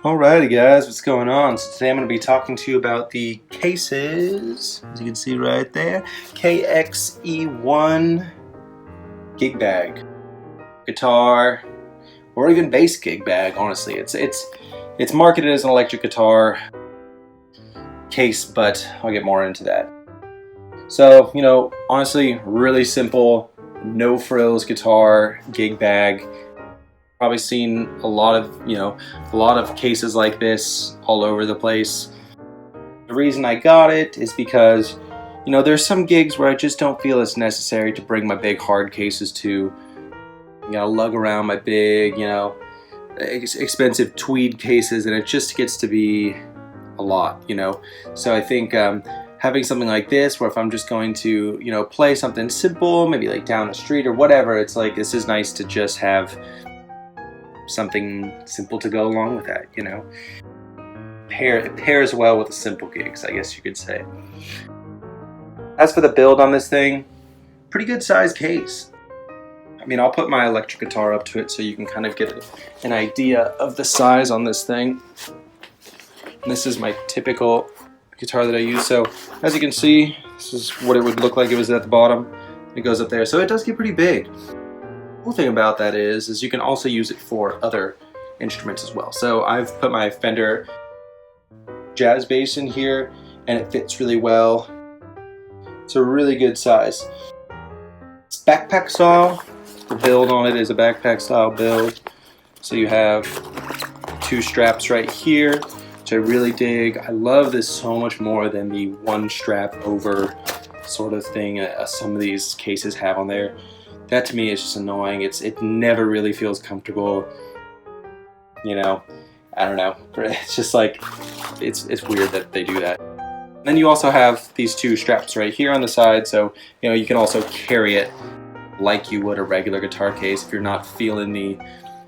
Alrighty guys, what's going on? So today I'm going to be talking to you about the Kaces, as you can see right there, KXE1 gig bag, guitar, or even bass gig bag. Honestly, it's marketed as an electric guitar case, but I'll get more into that. So honestly, really simple, no frills guitar gig bag. Probably seen a lot of cases like this all over the place. The reason I got it is because there's some gigs where I just don't feel it's necessary to bring my big hard cases to lug around my big expensive tweed cases, and it just gets to be a lot. So I think having something like this, where if I'm just going to play something simple, maybe like down the street or whatever, it's like this is nice to just have something simple to go along with that. It pairs well with the simple gigs, I guess you could say. As for the build on this thing, pretty good size case. I mean, I'll put my electric guitar up to it so you can kind of get an idea of the size on this thing. And this is my typical guitar that I use. So as you can see, this is what it would look like if it was at the bottom. It goes up there, so it does get pretty big. The cool thing about that is you can also use it for other instruments as well. So I've put my Fender jazz bass in here, and it fits really well. It's a really good size. It's backpack style. The build on it is a backpack style build. So you have two straps right here, which I really dig. I love this so much more than the one strap over sort of thing some of these cases have on there. That to me is just annoying. It never really feels comfortable. I don't know. It's just like it's weird that they do that. Then you also have these two straps right here on the side, so you can also carry it like you would a regular guitar case if you're not feeling the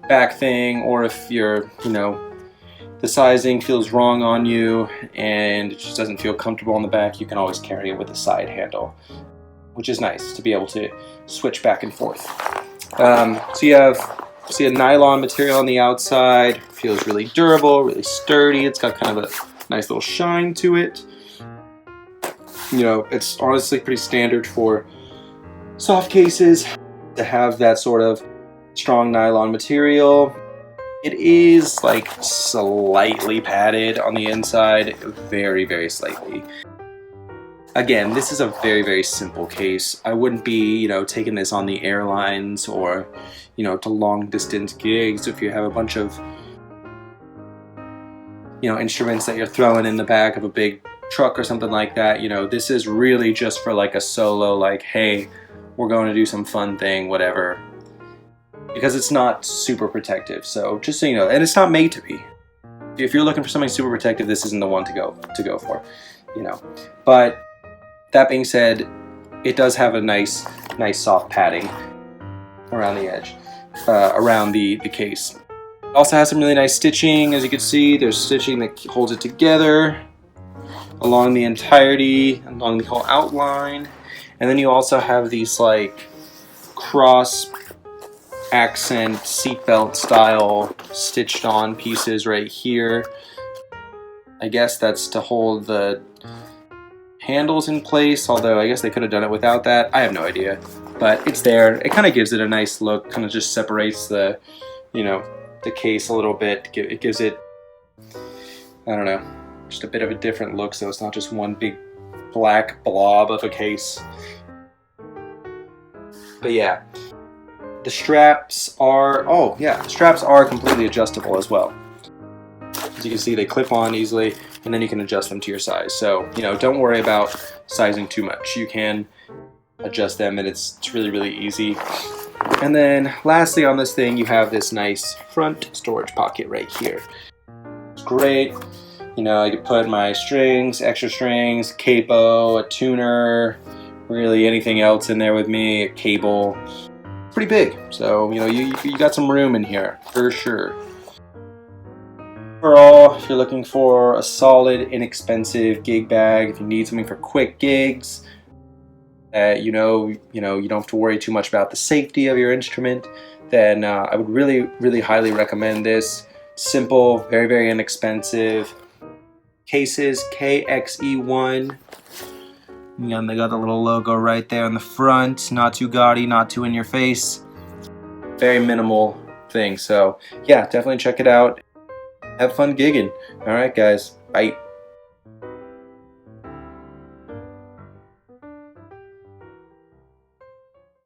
back thing, or if you're the sizing feels wrong on you and it just doesn't feel comfortable on the back. You can always carry it with a side handle, which is nice to be able to switch back and forth. So you see a nylon material on the outside. Feels really durable, really sturdy. It's got kind of a nice little shine to it. It's honestly pretty standard for soft cases to have that sort of strong nylon material. It is like slightly padded on the inside, very, very slightly. Again, this is a very, very simple case. I wouldn't be, taking this on the airlines or, to long distance gigs. If you have a bunch of, instruments that you're throwing in the back of a big truck or something like that, this is really just for like a solo, like, hey, we're going to do some fun thing, whatever. Because it's not super protective, so just so you know, and it's not made to be. If you're looking for something super protective, this isn't the one to go for, But that being said, it does have a nice soft padding around the edge, around the case. It also has some really nice stitching. As you can see, there's stitching that holds it together along the entirety, along the whole outline. And then you also have these like cross accent seatbelt style stitched on pieces right here. I guess that's to hold the handles in place, although I guess they could have done it without that. I have no idea, but it's there. It kind of gives it a nice look, kind of just separates the the case a little bit. It gives it, I don't know, just a bit of a different look, so it's not just one big black blob of a case. But yeah, the straps are completely adjustable as well. As you can see, they clip on easily, and then you can adjust them to your size. So don't worry about sizing too much. You can adjust them, and it's really, really easy. And then lastly on this thing, you have this nice front storage pocket right here. It's great. I could put my strings, extra strings, capo, a tuner, really anything else in there with me, a cable. Pretty big, so you got some room in here for sure. Overall, if you're looking for a solid, inexpensive gig bag, if you need something for quick gigs, you don't have to worry too much about the safety of your instrument, then I would really, really highly recommend this. Simple, very, very inexpensive. Kaces KXE1. And they got the little logo right there on the front. Not too gaudy, not too in your face. Very minimal thing. So yeah, definitely check it out. Have fun gigging. All right, guys. Bye.